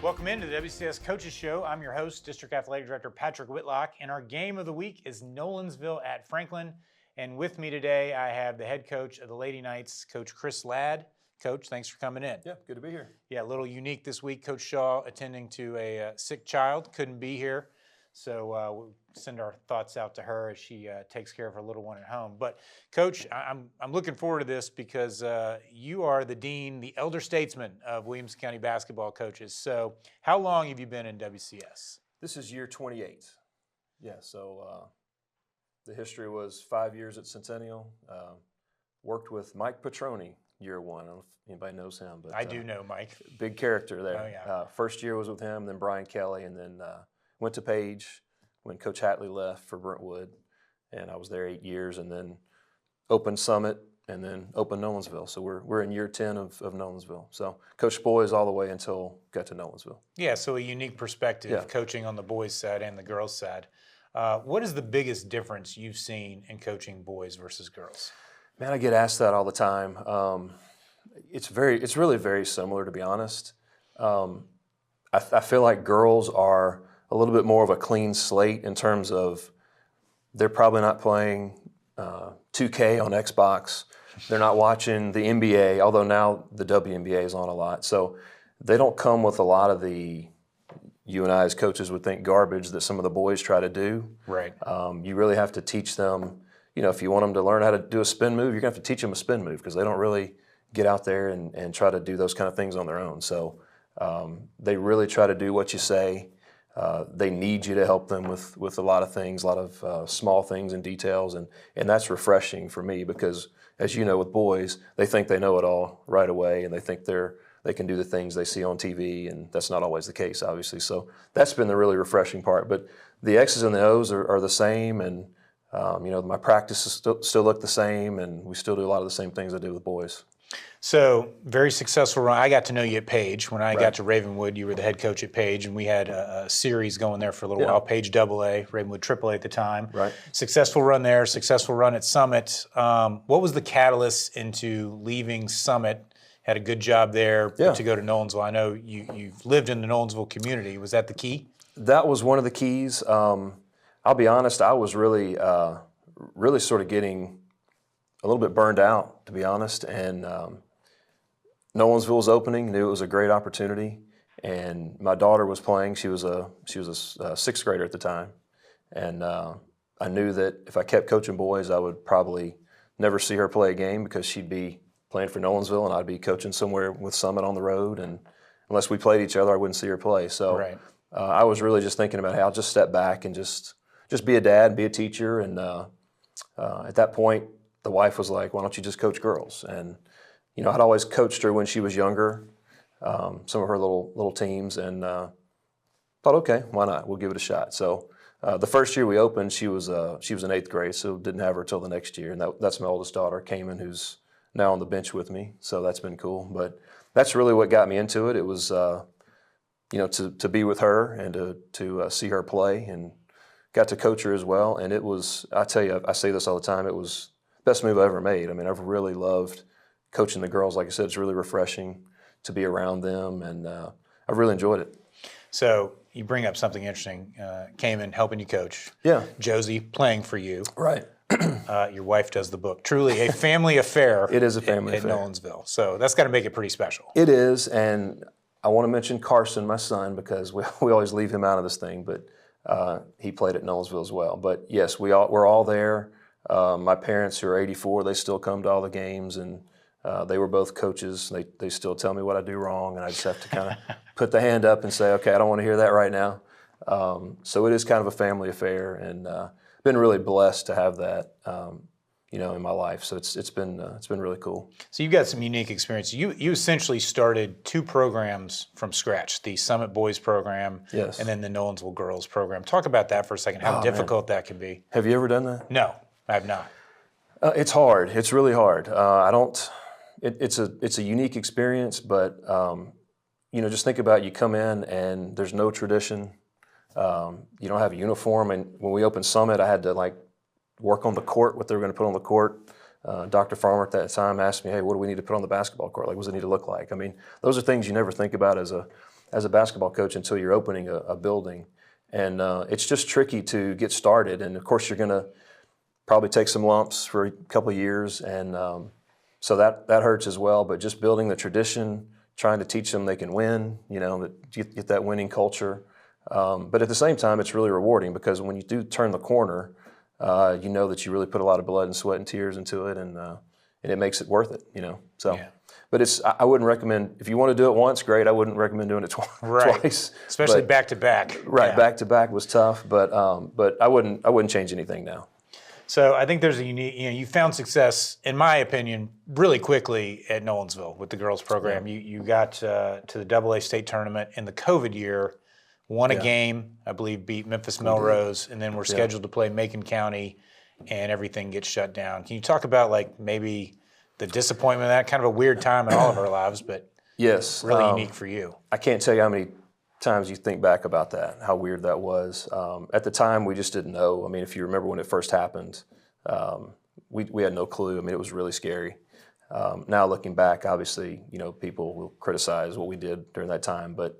Welcome into the WCS Coaches Show. I'm your host, District Athletic Director Patrick Whitlock, and our game of the week is Nolensville at Franklin. And with me today, I have the head coach of the Lady Knights, Coach Chris Ladd. Coach, thanks for coming in. Yeah, good to be here. Yeah, a little unique this week. Coach Shaw attending to a sick child, couldn't be here. So we'll send our thoughts out to her as she takes care of her little one at home. But Coach, I'm looking forward to this because you are the dean, the elder statesman of Williamson County basketball coaches. So how long have you been in WCS? This is year 28. Yeah, so the history was 5 years at Centennial. Worked with Mike Petroni year one. I don't know if anybody knows him, but I do know Mike. Big character there. Oh, yeah. First year was with him, then Brian Kelly, and then went to Page when Coach Hatley left for Brentwood, and I was there 8 years, and then opened Summit, and then opened Nolensville. So we're in year 10 of Nolensville. So coached boys all the way until got to Nolensville. Yeah, so a unique perspective, coaching on the boys' side and the girls' side. What is the biggest difference you've seen in coaching boys versus girls? Man, I get asked that all the time. It's really very similar, to be honest. I feel like girls are a little bit more of a clean slate in terms of they're probably not playing 2K on Xbox. They're not watching the NBA, although now the WNBA is on a lot. So they don't come with a lot of the, you and I as coaches would think, garbage that some of the boys try to do. Right. You really have to teach them, if you want them to learn how to do a spin move, you're going to have to teach them a spin move because they don't really get out there and try to do those kind of things on their own. So they really try to do what you say. They need you to help them with a lot of things, a lot of small things and details, and that's refreshing for me because, as you know, with boys, they think they know it all right away, and they think they can do the things they see on TV, and that's not always the case, obviously. So that's been the really refreshing part. But the X's and the O's are the same, and my practices still look the same, and we still do a lot of the same things I do with boys. So very successful run. I got to know you at Page. When I got to Ravenwood, you were the head coach at Page, and we had a series going there for a little while. Page AA, Ravenwood AAA at the time. Right. Successful run there, successful run at Summit. What was the catalyst into leaving Summit? Had a good job there to go to Nolensville. I know you've lived in the Nolensville community. Was that the key? That was one of the keys. I'll be honest, I was really sort of getting a little bit burned out, to be honest, and Nolensville was opening, knew it was a great opportunity, and my daughter was playing. She was a sixth grader at the time, and I knew that if I kept coaching boys, I would probably never see her play a game because she'd be playing for Nolensville and I'd be coaching somewhere with Summit on the road, and unless we played each other, I wouldn't see her play. So I was really just thinking about, hey, I'll just step back and just be a dad, be a teacher, and at that point, the wife was like, why don't you just coach girls? And, I'd always coached her when she was younger, some of her little teams, and thought, okay, why not? We'll give it a shot. So the first year we opened, she was in eighth grade, so didn't have her till the next year. And that's my oldest daughter, Cayman, who's now on the bench with me. So that's been cool. But that's really what got me into it. It was, to be with her and to see her play, and got to coach her as well. And it was, I tell you, I say this all the time, it was the best move I ever made. I mean, I've really loved coaching the girls. Like I said, it's really refreshing to be around them, and I've really enjoyed it. So you bring up something interesting. Cayman helping you coach. Yeah. Josie playing for you. Right. Your wife does the book. Truly a family affair. It is a family affair. At Nolensville. So that's got to make it pretty special. It is, and I want to mention Carson, my son, because we always leave him out of this thing, but he played at Nolensville as well. But yes, we're all there. My parents, who are 84, they still come to all the games, and they were both coaches. They still tell me what I do wrong, and I just have to kind of put the hand up and say, okay, I don't want to hear that right now. So it is kind of a family affair, and been really blessed to have that, in my life. So it's been really cool. So you've got some unique experience. You essentially started two programs from scratch: the Summit Boys program, and then the Nolensville Girls program. Talk about that for a second. How difficult that can be. Have you ever done that? No, I have not. It's hard. It's really hard. It's a unique experience, but just think about, you come in and there's no tradition. You don't have a uniform, and when we opened Summit, I had to work on the court, what they were going to put on the court. Dr. Farmer at that time asked me, hey, what do we need to put on the basketball court? What does it need to look like? I mean, those are things you never think about as as a basketball coach until you're opening a building. And it's just tricky to get started. And of course, you're going to probably take some lumps for a couple of years. And so that hurts as well. But just building the tradition, trying to teach them they can win, that get that winning culture. But at the same time, it's really rewarding because when you do turn the corner, you know that you really put a lot of blood and sweat and tears into it, and it makes it worth it, So, yeah. But I wouldn't recommend, if you want to do it once, great. I wouldn't recommend doing it twice. Especially back to back. Right, back to back was tough, but I wouldn't change anything now. So I think there's a unique, you found success, in my opinion, really quickly at Nolensville with the girls program. Yeah. You got to the AA state tournament in the COVID year, won a game, I believe beat Memphis Melrose, and then we're scheduled to play Macon County, and everything gets shut down. Can you talk about maybe the disappointment of that? Kind of a weird time in all of our lives, but yes, really unique for you. I can't tell you how many times you think back about that, how weird that was. At the time, we just didn't know. I mean, if you remember when it first happened, we had no clue. I mean, it was really scary. Now looking back, obviously, people will criticize what we did during that time, but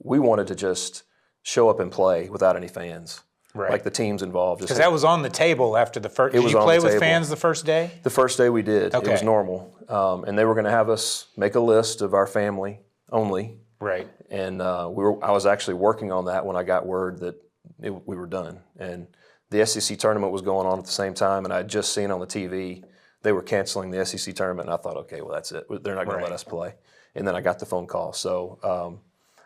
we wanted to just show up and play without any fans. Right. Like the teams involved. Because that was on the table after the first. Did you play with fans the first day? The first day we did. Okay. It was normal. And they were going to have us make a list of our family only. Right. And I was actually working on that when I got word that we were done. And the SEC tournament was going on at the same time, and I had just seen on the TV they were canceling the SEC tournament, and I thought, okay, well, that's it. They're not going to let us play. And then I got the phone call. So,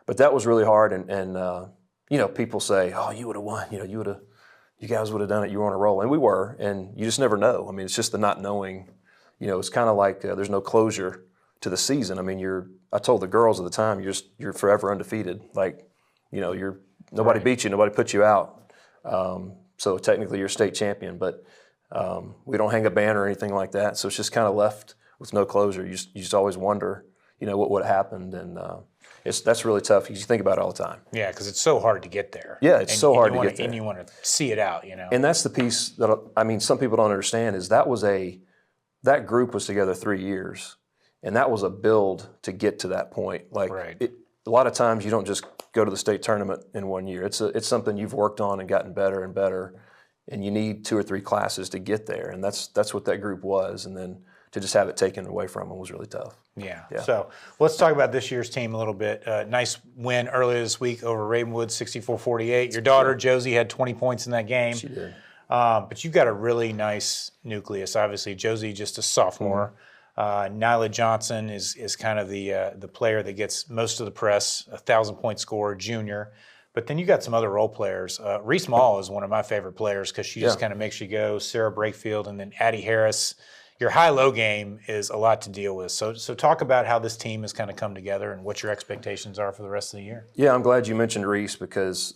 but that was really hard, and people say, oh, you would have won. You guys would have done it. You were on a roll. And we were, and you just never know. I mean, it's just the not knowing. It's kind of like there's no closure to the season. I mean, I told the girls at the time, you're forever undefeated. Like, nobody beat you, nobody put you out. So technically you're state champion, but we don't hang a banner or anything like that. So it's just kind of left with no closure. You just always wonder, what would have happened. And that's really tough because you think about it all the time. Yeah, because it's so hard to get there. Yeah, it's so hard to get there. And you want to see it out, And that's the piece that, some people don't understand is that group was together 3 years. And that was a build to get to that point. A lot of times you don't just go to the state tournament in 1 year. It's something you've worked on and gotten better and better, and you need 2 or 3 classes to get there. And that's what that group was. And then to just have it taken away from them was really tough. Yeah. So let's talk about this year's team a little bit. Nice win earlier this week over Ravenwood, 64-48. Your daughter Josie had 20 points in that game. She did. But you've got a really nice nucleus. Obviously, Josie just a sophomore. Nyla Johnson is kind of the player that gets most of the press, 1,000-point scorer, junior. But then you got some other role players. Reese Mall is one of my favorite players because she just kind of makes you go. Sarah Brakefield and then Addie Harris. Your high-low game is a lot to deal with. So talk about how this team has kind of come together and what your expectations are for the rest of the year. Yeah, I'm glad you mentioned Reese because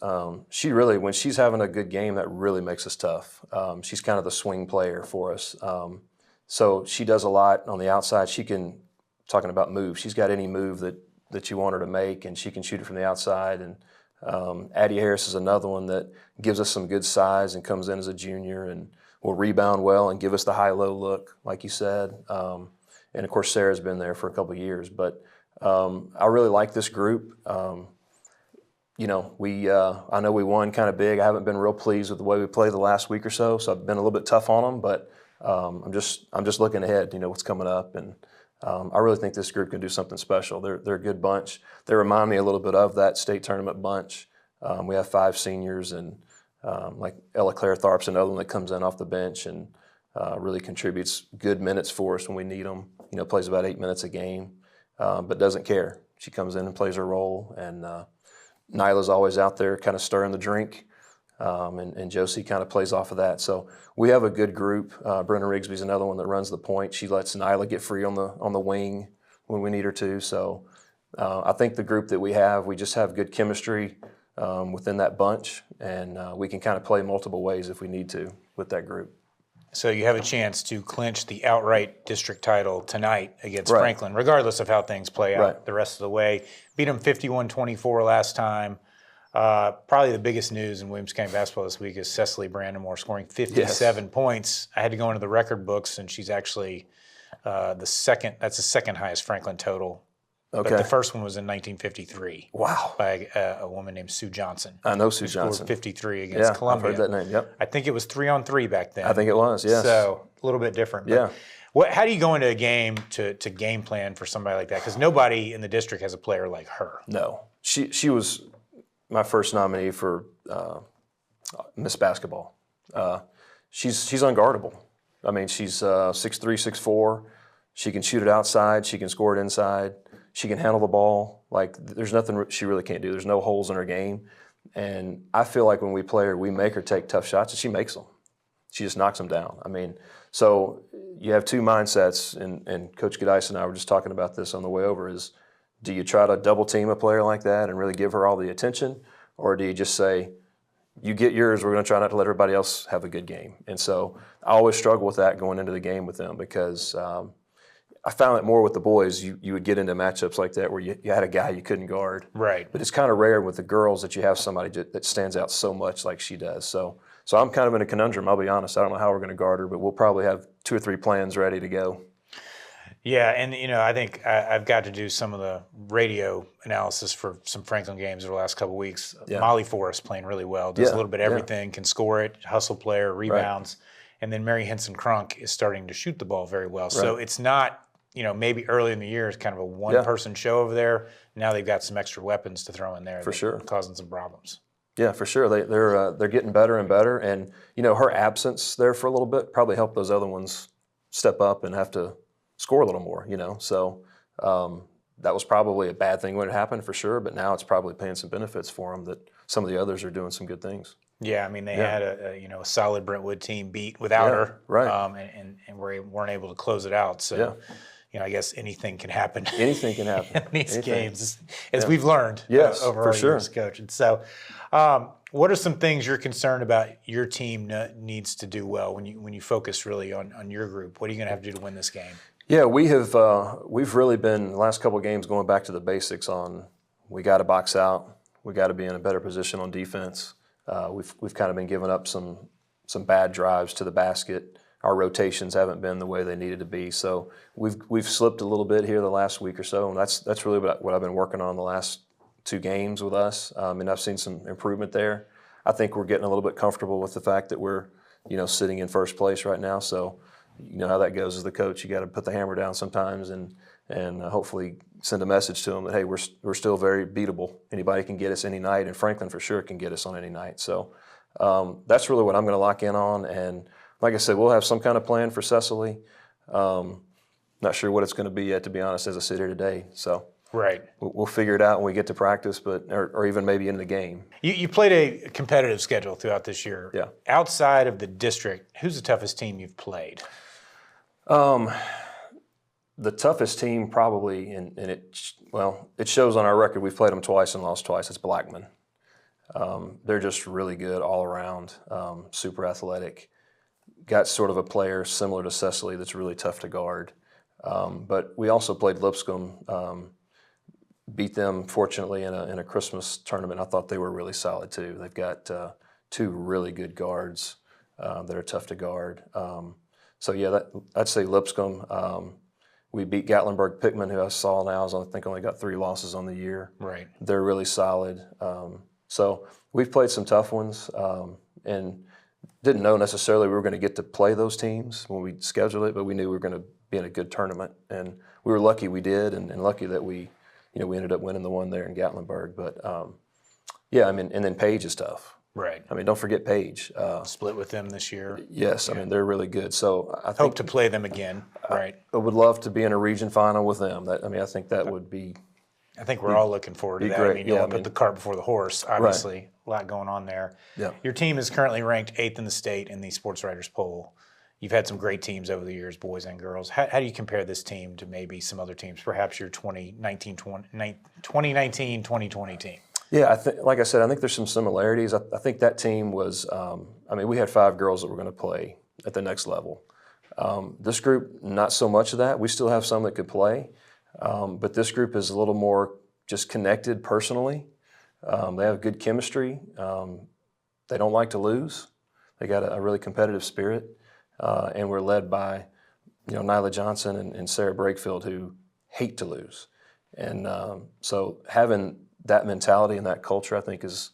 she really, when she's having a good game, that really makes us tough. She's kind of the swing player for us. So she does a lot on the outside. Talking about moves, she's got any move that you want her to make, and she can shoot it from the outside. And Addie Harris is another one that gives us some good size and comes in as a junior and will rebound well and give us the high-low look, like you said. And, of course, Sarah's been there for a couple of years. But I really like this group. I know we won kind of big. I haven't been real pleased with the way we played the last week or so I've been a little bit tough on them. But I'm just looking ahead, what's coming up. And I really think this group can do something special. They're a good bunch. They remind me a little bit of that state tournament bunch. We have 5 seniors and like Ella Claire Tharp's another one that comes in off the bench and really contributes good minutes for us when we need them. Plays about 8 minutes a game, but doesn't care. She comes in and plays her role. And Nyla's always out there kind of stirring the drink. And Josie kind of plays off of that. So we have a good group. Brenna Rigsby's another one that runs the point. She lets Nyla get free on the wing when we need her to. So I think the group that we just have good chemistry within that bunch, and we can kind of play multiple ways if we need to with that group. So you have a chance to clinch the outright district title tonight against Franklin, regardless of how things play out the rest of the way. Beat them 51-24 last time. Probably the biggest news in Williamson County basketball this week is Cecily Brandamore scoring 57 points. I had to go into the record books, and she's actually that's the second highest Franklin total Okay. But the first one was in 1953. Wow. By a woman named Sue Johnson. I know Sue who scored Johnson. 53 against Yeah, Columbia. I've heard that name. Yep. I think it was 3-on-3 back then. I think it was. Yes. So a little bit different. But Yeah. how do you go into a game to game plan for somebody like that? Because nobody in the district has a player like her. No. She was my first nominee for Miss Basketball. She's unguardable. I mean, she's 6'3", 6'4". She can shoot it outside. She can score it inside. She can handle the ball. Like, there's nothing she really can't do. There's no holes in her game. And I feel like when we play her, we make her take tough shots, and she makes them. She just knocks them down. I mean, so you have two mindsets, and Coach Gadice and I were just talking about this on the way over, is do you try to double team a player like that and really give her all the attention, or do you just say, you get yours, we're going to try not to let everybody else have a good game? And so I always struggle with that going into the game with them, because I found it more with the boys. You would get into matchups like that where you had a guy you couldn't guard. Right. But it's kind of rare with the girls that you have somebody that stands out so much like she does. So I'm kind of in a conundrum, I'll be honest. I don't know how we're going to guard her, but we'll probably have 2 or 3 plans ready to go. Yeah, and I think I've got to do some of the radio analysis for some Franklin games over the last couple of weeks. Yeah. Molly Forrest playing really well, does a little bit of everything, can score it, hustle player, rebounds. Right. And then Mary Henson Crunk is starting to shoot the ball very well. Right. So it's not, maybe early in the year it's kind of a one-person show over there. Now they've got some extra weapons to throw in there. For sure. Causing some problems. Yeah, for sure. They're getting better and better. And, her absence there for a little bit probably helped those other ones step up and have to score a little more, So that was probably a bad thing when it happened, for sure. But now it's probably paying some benefits for them that some of the others are doing some good things. Yeah, I mean, they had a solid Brentwood team beat without her. Right. And weren't able to close it out. So, I guess anything can happen. Anything can happen. in these games, as we've learned over for our sure. years coaching. So, what are some things you're concerned about your team needs to do well when you focus really on your group? What are you going to have to do to win this game? Yeah, we've really been the last couple of games going back to the basics on we got to box out, we got to be in a better position on defense. We've kind of been giving up some bad drives to the basket. Our rotations haven't been the way they needed to be, so we've slipped a little bit here the last week or so, and that's really what I've been working on the last 2 games with us. And I've seen some improvement there. I think we're getting a little bit comfortable with the fact that we're sitting in first place right now. So you know how that goes as the coach. You got to put the hammer down sometimes and hopefully send a message to them that, hey, we're still very beatable. Anybody can get us any night, and Franklin for sure can get us on any night. So that's really what I'm going to lock in on. And like I said, we'll have some kind of plan for Cecily. Not sure what it's going to be yet, to be honest, as I sit here today. So right, we'll figure it out when we get to practice, or even maybe in the game. You played a competitive schedule throughout this year. Yeah. Outside of the district, who's the toughest team you've played? The toughest team probably, and it shows on our record. We've played them twice and lost twice. It's Blackman. They're just really good all around, super athletic. Got sort of a player similar to Cecily that's really tough to guard. But we also played Lipscomb, beat them fortunately in a Christmas tournament. I thought they were really solid too. They've got 2 really good guards that are tough to guard. So yeah, I'd say Lipscomb. We beat Gatlinburg-Pickman, who I saw now I think only got 3 losses on the year. Right. They're really solid. So we've played some tough ones, and didn't know necessarily we were going to get to play those teams when we scheduled it, but we knew we were going to be in a good tournament, and we were lucky we did, and lucky that we ended up winning the one there in Gatlinburg. But yeah, I mean, and then Page is tough. Right. I mean, don't forget Page. Split with them this year. Yes, I mean they're really good. So I hope to play them again. Right. I would love to be in a region final with them. I think that would be. I think we're all looking forward to that. Great. I mean, you don't put the cart before the horse. Obviously, right. A lot going on there. Yeah. Your team is currently ranked 8th in the state in the Sports Writers poll. You've had some great teams over the years, boys and girls. How do you compare this team to maybe some other teams, perhaps your 2019-2020 team? Yeah, like I said, I think there's some similarities. I think that team was, we had 5 girls that were going to play at the next level. This group, not so much of that. We still have some that could play, but this group is a little more just connected personally. They have good chemistry. They don't like to lose. They got a really competitive spirit, and we're led by, Nyla Johnson and Sarah Brakefield, who hate to lose. And so having that mentality and that culture, I think, is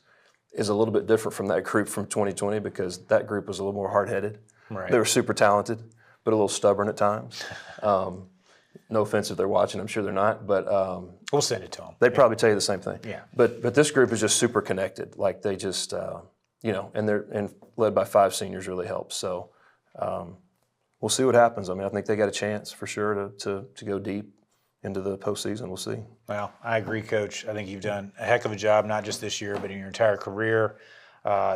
a little bit different from that group from 2020 because that group was a little more hard-headed. Right. They were super talented, but a little stubborn at times. No offense if they're watching, I'm sure they're not, but we'll send it to them. They'd probably tell you the same thing. Yeah. But this group is just super connected. Like they just, and led by 5 seniors really helps. So we'll see what happens. I mean, I think they got a chance for sure to go deep into the postseason. We'll see. Well, I agree, Coach. I think you've done a heck of a job, not just this year, but in your entire career.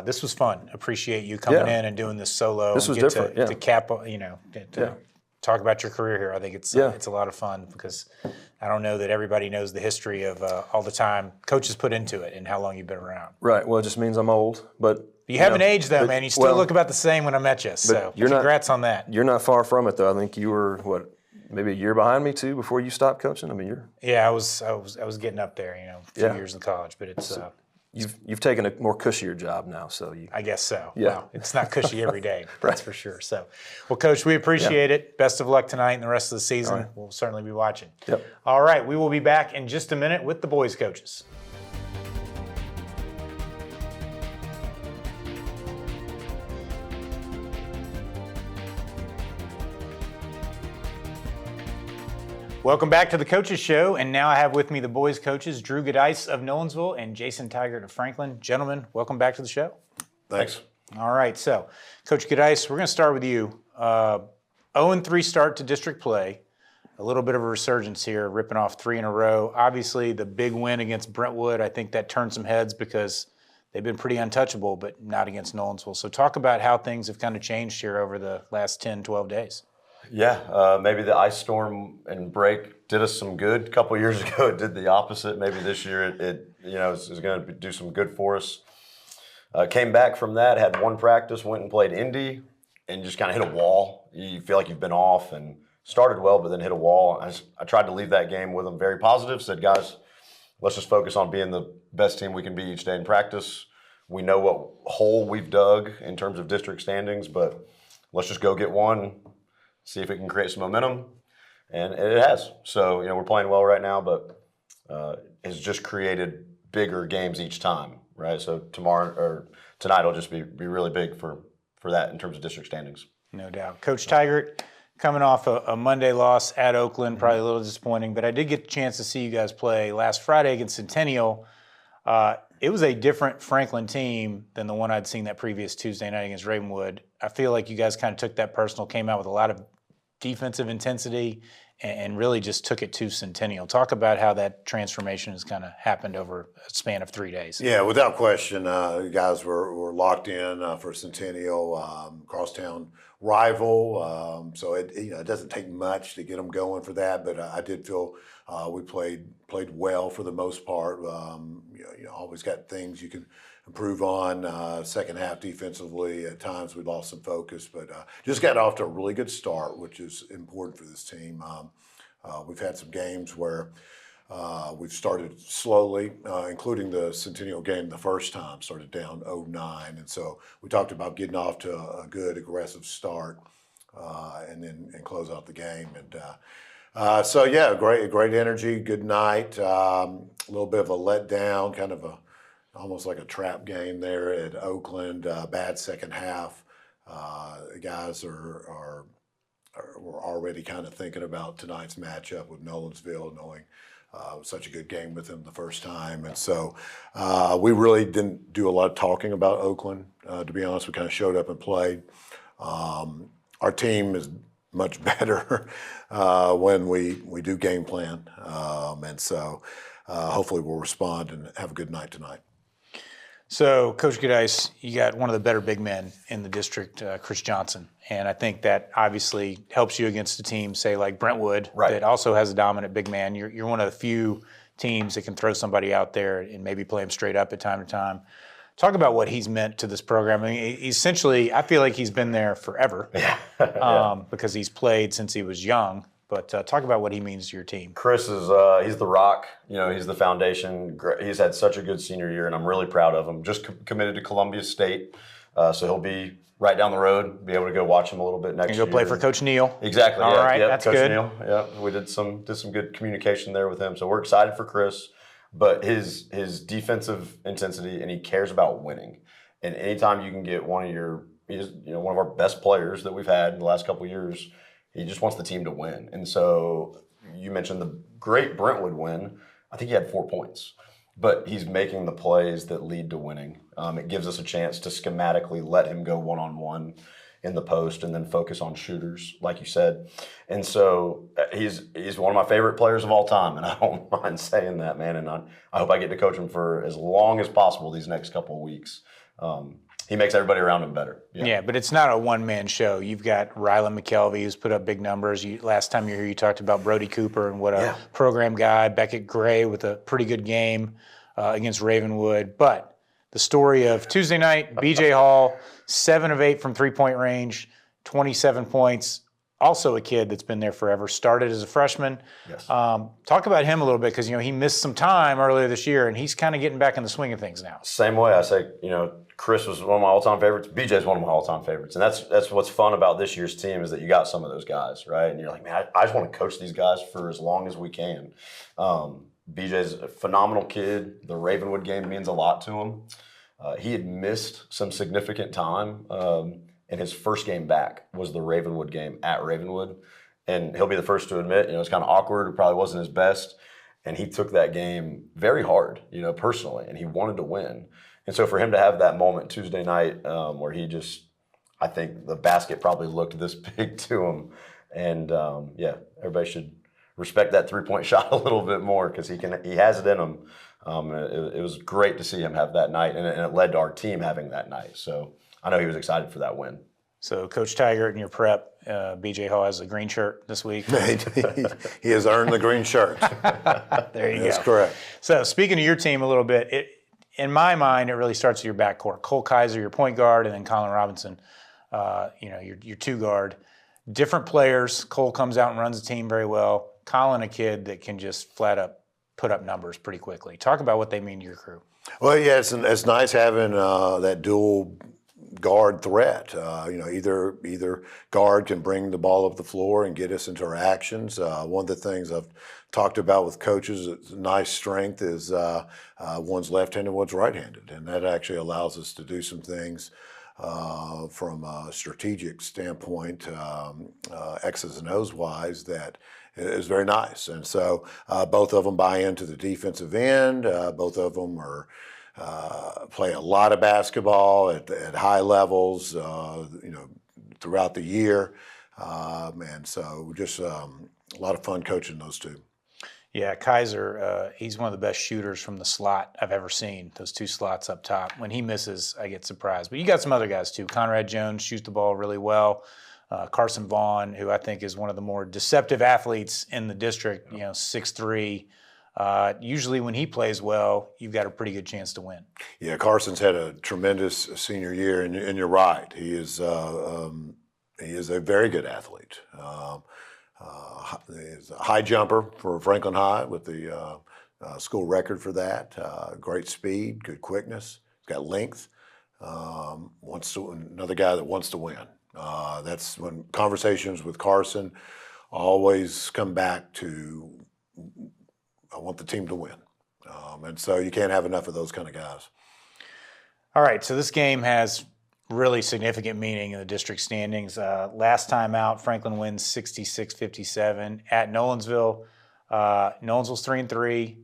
This was fun. Appreciate you coming in and doing this solo. This was and get different. to cap, to talk about your career here. I think it's a lot of fun because I don't know that everybody knows the history of all the time coaches put into it and how long you've been around. Right. Well, it just means I'm old, but you haven't aged though, man. You still look about the same when I met you. So congrats on that. You're not far from it though. I think you were maybe a year behind me too before you stopped coaching. I mean, you're. Yeah, I was getting up there. A few years in college, but it's. You've taken a more cushier job now, so you. I guess so. Yeah. Well, it's not cushy every day, that's for sure. So, well, Coach, we appreciate it. Best of luck tonight and the rest of the season. Right. We'll certainly be watching. Yep. All right, we will be back in just a minute with the boys' coaches. Welcome back to the Coaches Show, and now I have with me the boys' coaches, Drew Gadice of Nolensville and Jason Tigert of Franklin. Gentlemen, welcome back to the show. Thanks. All right, so Coach Gadice, we're going to start with you. 0-3 start to district play, a little bit of a resurgence here, ripping off 3 in a row. Obviously, the big win against Brentwood, I think that turned some heads because they've been pretty untouchable, but not against Nolensville. So talk about how things have kind of changed here over the last 10, 12 days. Yeah, maybe the ice storm and break did us some good. A couple years ago, it did the opposite. Maybe this year it is going to do some good for us. Came back from that, had one practice, went and played Indy, and just kind of hit a wall. You feel like you've been off and started well, but then hit a wall. I tried to leave that game with them very positive. Said, guys, let's just focus on being the best team we can be each day in practice. We know what hole we've dug in terms of district standings, but let's just go get one. See if it can create some momentum, and it has. So, we're playing well right now, but it's just created bigger games each time, right? So tonight will just be really big for that in terms of district standings. No doubt. Coach Tigert, coming off a Monday loss at Oakland, probably a little disappointing, but I did get a chance to see you guys play last Friday against Centennial. It was a different Franklin team than the one I'd seen that previous Tuesday night against Ravenwood. I feel like you guys kind of took that personal, came out with a lot of defensive intensity, and really just took it to Centennial. Talk about how that transformation has kind of happened over a span of 3 days. Yeah, without question, you guys were locked in for Centennial, crosstown rival. So it doesn't take much to get them going for that. But I did feel we played well for the most part. Always got things you can improve on. Second half defensively, at times we lost some focus, but just got off to a really good start, which is important for this team. We've had some games where we've started slowly, including the Centennial game the first time, started down 0-9. And so we talked about getting off to a good, aggressive start and close out the game. And so, yeah, great energy, good night. A little bit of a letdown, kind of almost like a trap game there at Oakland. Bad second half. The guys we're already kind of thinking about tonight's matchup with Nolensville, knowing it was such a good game with them the first time. And so we really didn't do a lot of talking about Oakland. To be honest, we kind of showed up and played. Our team is much better when we do game plan. And so hopefully we'll respond and have a good night tonight. So, Coach Gadice, you got one of the better big men in the district, Chris Johnson, and I think that obviously helps you against a team, say like Brentwood, that also has a dominant big man. You're one of the few teams that can throw somebody out there and maybe play him straight up at time to time. Talk about what he's meant to this program. I mean, essentially, I feel like he's been there forever because he's played since he was young. But talk about what he means to your team. Chris is he's the rock. He's the foundation. He's had such a good senior year, and I'm really proud of him. Just committed to Columbia State So he'll be right down the road, be able to go watch him a little bit next And year. go play for Coach Neal. Exactly. All Yeah, right, yeah, that's Coach good. Neal. Yeah, we did some good communication there with him. So we're excited for Chris, but his defensive intensity, and he cares about winning. And anytime you can get one of our best players that we've had in the last couple of years, he just wants the team to win. And so you mentioned the great Brentwood win. I think he had 4 points, but he's making the plays that lead to winning. It gives us a chance to schematically let him go one-on-one in the post and then focus on shooters, like you said. And so he's one of my favorite players of all time, and I don't mind saying that, man. And I hope I get to coach him for as long as possible these next couple of weeks. He makes everybody around him better. Yeah, but it's not a one-man show. You've got Rylan McKelvey, who's put up big numbers. Last time you were here, you talked about Brody Cooper and what a program guy. Beckett Gray with a pretty good game against Ravenwood. But the story of Tuesday night, BJ Hall, 7 of 8 from three-point range, 27 points. Also a kid that's been there forever. Started as a freshman. Yes. Talk about him a little bit because he missed some time earlier this year, and he's kind of getting back in the swing of things now. Same way. I say, Chris was one of my all-time favorites. BJ's one of my all-time favorites. And that's what's fun about this year's team is that you got some of those guys, right? And you're like, man, I just want to coach these guys for as long as we can. BJ's a phenomenal kid. The Ravenwood game means a lot to him. He had missed some significant time, and his first game back was the Ravenwood game at Ravenwood. And he'll be the first to admit, it's kind of awkward. It probably wasn't his best. And he took that game very hard, personally, and he wanted to win. And so for him to have that moment Tuesday night where I think the basket probably looked this big to him. And everybody should respect that three-point shot a little bit more because he has it in him. It was great to see him have that night, and it led to our team having that night. So I know he was excited for that win. So Coach Tiger, in your prep, BJ Hall has a green shirt this week. He has earned the green shirt. There you go. That's correct. So speaking of your team a little bit, in my mind, it really starts with your backcourt. Cole Kaiser, your point guard, and then Colin Robinson, your two guard. Different players. Cole comes out and runs the team very well. Colin, a kid that can just flat up put up numbers pretty quickly. Talk about what they mean to your crew. Well, yeah, it's nice having that dual guard threat. Either guard can bring the ball up the floor and get us into our actions. One of the things I've talked about with coaches, a nice strength is one's left-handed, one's right-handed, and that actually allows us to do some things from a strategic standpoint, X's and O's wise, that is very nice. And so both of them buy into the defensive end. Both of them are play a lot of basketball at high levels, throughout the year. And so just a lot of fun coaching those two. Yeah, Kaiser, he's one of the best shooters from the slot I've ever seen, those two slots up top. When he misses, I get surprised. But you got some other guys, too. Conrad Jones shoots the ball really well. Carson Vaughn, who I think is one of the more deceptive athletes in the district, 6'3". Usually when he plays well, you've got a pretty good chance to win. Yeah, Carson's had a tremendous senior year, and you're right. He is a very good athlete. He's a high jumper for Franklin High with the school record for that. Great speed, good quickness. He's got length. Another guy that wants to win. That's when conversations with Carson always come back to, I want the team to win. And so you can't have enough of those kind of guys. All right, so this game has really significant meaning in the district standings. Last time out, Franklin wins 66-57 at Nolensville. Nolensville's 3-3.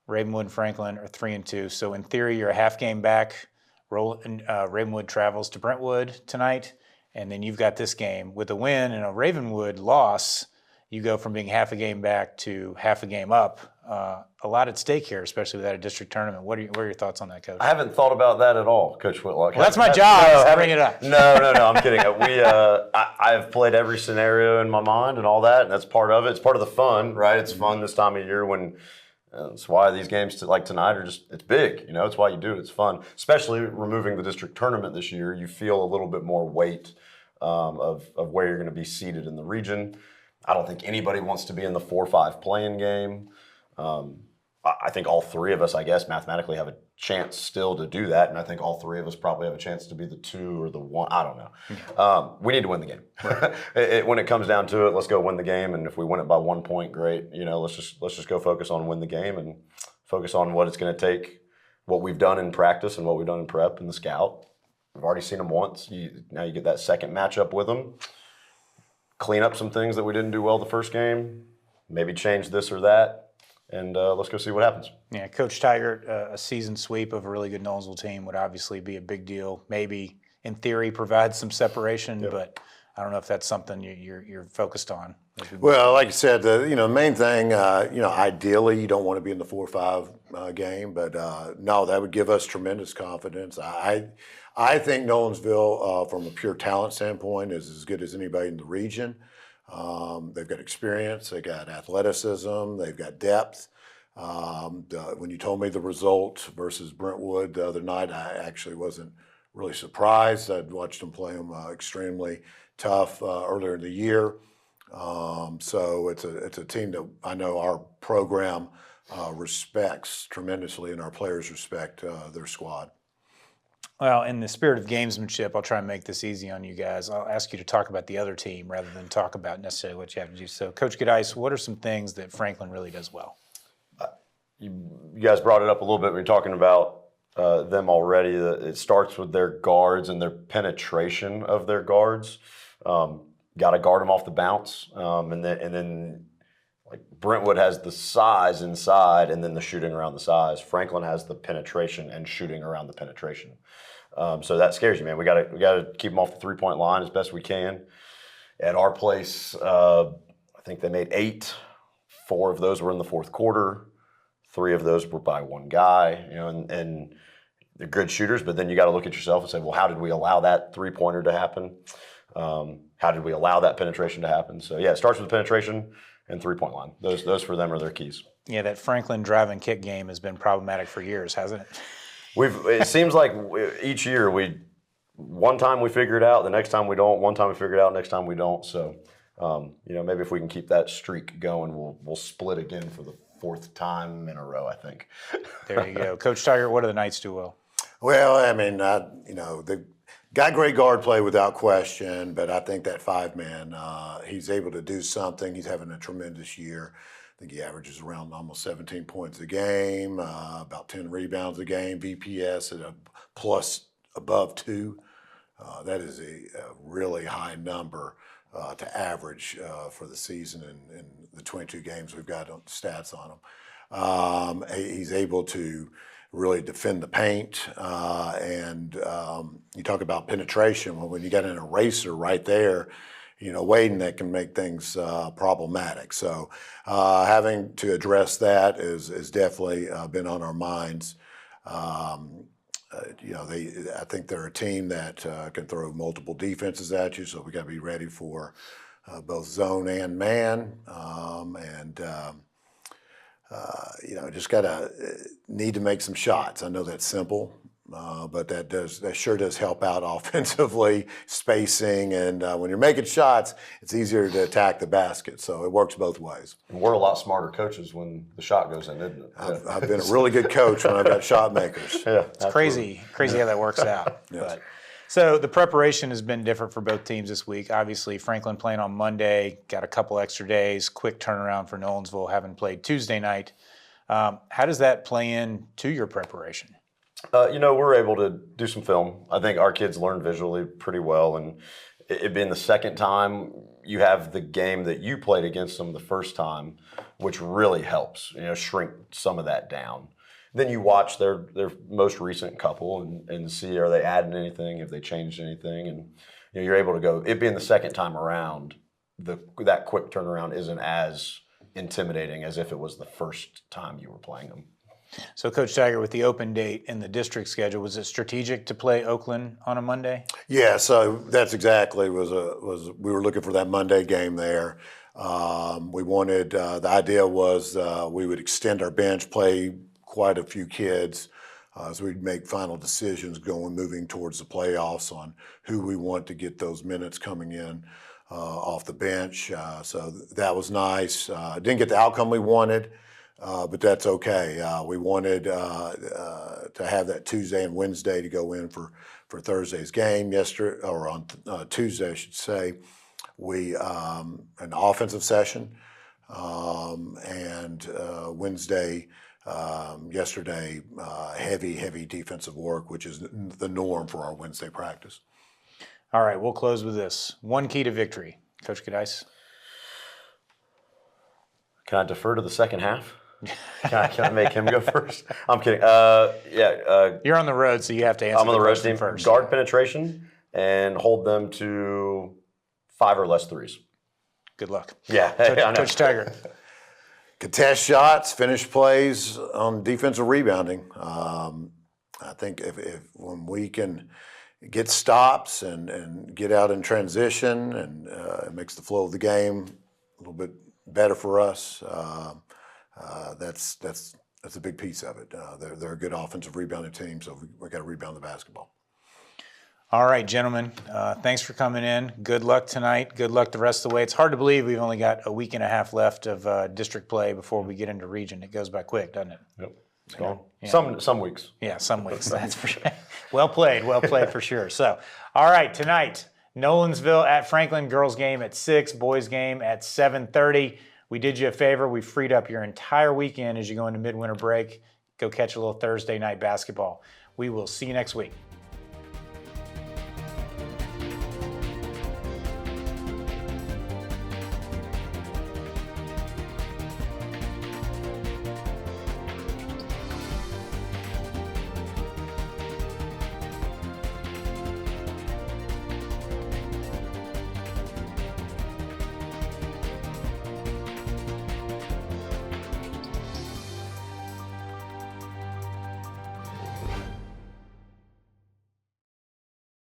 Ravenwood and Franklin are 3-2. So in theory, you're a half game back. Ravenwood travels to Brentwood tonight, and then you've got this game. With a win and a Ravenwood loss, you go from being half a game back to half a game up. A lot at stake here, especially without a district tournament. What are your thoughts on that, Coach? I haven't thought about that at all, Coach Whitlock. Well, that's my job, to bring it up. No, I'm kidding. I've played every scenario in my mind and all that, and that's part of it. It's part of the fun, right? It's fun this time of year when that's why these games like tonight are it's big. It's why you do it. It's fun. Especially removing the district tournament this year, you feel a little bit more weight of where you're going to be seated in the region. I don't think anybody wants to be in the 4-5 play-in game. I think all three of us, I guess, mathematically have a chance still to do that, and I think all three of us probably have a chance to be the 2 or the 1. I don't know. We need to win the game. When it comes down to it, let's go win the game, and if we win it by 1 point, great. Let's just go focus on win the game and focus on what it's going to take, what we've done in practice and what we've done in prep and the scout. We've already seen them once. Now you get that second matchup with them. Clean up some things that we didn't do well the first game. Maybe change this or that. And let's go see what happens. Yeah, Coach Tiger, a season sweep of a really good Nolensville team would obviously be a big deal. Maybe, in theory, provide some separation, but I don't know if that's something you're focused on. Well, like you said, the main thing, ideally you don't want to be in the 4-5 game, but no, that would give us tremendous confidence. I think Nolensville, from a pure talent standpoint, is as good as anybody in the region. They've got experience, they've got athleticism, they've got depth. When you told me the result versus Brentwood the other night, I actually wasn't really surprised. I'd watched them play them extremely tough earlier in the year. So it's a team that I know our program respects tremendously, and our players respect their squad. Well, in the spirit of gamesmanship, I'll try and make this easy on you guys. I'll ask you to talk about the other team rather than talk about necessarily what you have to do. So, Coach Goodice, what are some things that Franklin really does well? You guys brought it up a little bit when you're talking about them already. It starts with their guards and their penetration of their guards. Got to guard them off the bounce, and then like Brentwood has the size inside, and then the shooting around the size. Franklin has the penetration and shooting around the penetration. So that scares you, man. We got to keep them off the 3-point line as best we can. At our place, I think they made 8. 4 of those were in the fourth quarter. 3 of those were by one guy. And they're good shooters, but then you got to look at yourself and say, well, how did we allow that 3-pointer to happen? How did we allow that penetration to happen? So yeah, it starts with penetration and 3-point line. Those for them are their keys. Yeah, that Franklin drive and kick game has been problematic for years, hasn't it? It seems like each year one time we figure it out, the next time we don't. One time we figure it out, next time we don't. So maybe if we can keep that streak going, we'll split again for the 4th time in a row, I think. There you go, Coach Tiger. What do the Knights do well? Well, I mean, the got great guard play without question, but I think that 5-man, he's able to do something. He's having a tremendous year. I think he averages around almost 17 points a game, about 10 rebounds a game, VPS at a plus above 2. That is a really high number to average for the season and the 22 games we've got on stats on him. He's able to really defend the paint, and you talk about penetration. Well, when you got an eraser right there, waiting, that can make things problematic. So having to address that is definitely been on our minds. I think they're a team that can throw multiple defenses at you, so we got to be ready for both zone and man, just gotta need to make some shots. I know that's simple, but that sure does help out offensively, spacing, and when you're making shots, it's easier to attack the basket. So it works both ways. And we're a lot smarter coaches when the shot goes in, isn't it? I've been a really good coach when I've got shot makers. Yeah, it's crazy how that works out. Yes. But, so the preparation has been different for both teams this week. Obviously, Franklin playing on Monday, got a couple extra days, quick turnaround for Nolensville, having played Tuesday night. How does that play in to your preparation? We're able to do some film. I think our kids learn visually pretty well, and it being the second time, you have the game that you played against them the first time, which really helps, shrink some of that down. Then you watch their most recent couple and see, are they adding anything, have they changed anything, and you're able to go. It being the second time around, that quick turnaround isn't as intimidating as if it was the first time you were playing them. So, Coach Tiger, with the open date in the district schedule, was it strategic to play Oakland on a Monday? Yeah, so that's exactly we were looking for that Monday game there. We wanted the idea was we would extend our bench, play quite a few kids, so we'd make final decisions moving towards the playoffs on who we want to get those minutes coming in off the bench. So that was nice. Didn't get the outcome we wanted. but that's okay. We wanted to have that Tuesday and Wednesday to go in for Thursday's game. Yesterday, or on Tuesday, I should say, we an offensive session, and Wednesday. Yesterday, heavy defensive work, which is the norm for our Wednesday practice. All right, we'll close with this. One key to victory. Coach Cadice? Can I defer to the second half? Can I make him go first? I'm kidding. You're on the road, so you have to answer I'm on the road question team. first. Guard penetration and hold them to 5 or less threes. Good luck. Yeah, I know. Coach Tiger? Contest shots, finish plays on defensive rebounding. I think if when we can get stops and get out in transition, and it makes the flow of the game a little bit better for us. That's a big piece of it. They're a good offensive rebounding team, so we got to rebound the basketball. All right, gentlemen, thanks for coming in. Good luck tonight. Good luck the rest of the way. It's hard to believe we've only got a week and a half left of district play before we get into region. It goes by quick, doesn't it? Yep, it's gone. Yeah. Some weeks. Yeah, some weeks, that's for sure. Well played for sure. So, all right, tonight, Nolensville at Franklin, girls game at 6, boys game at 7:30. We did you a favor. We freed up your entire weekend as you go into midwinter break. Go catch a little Thursday night basketball. We will see you next week.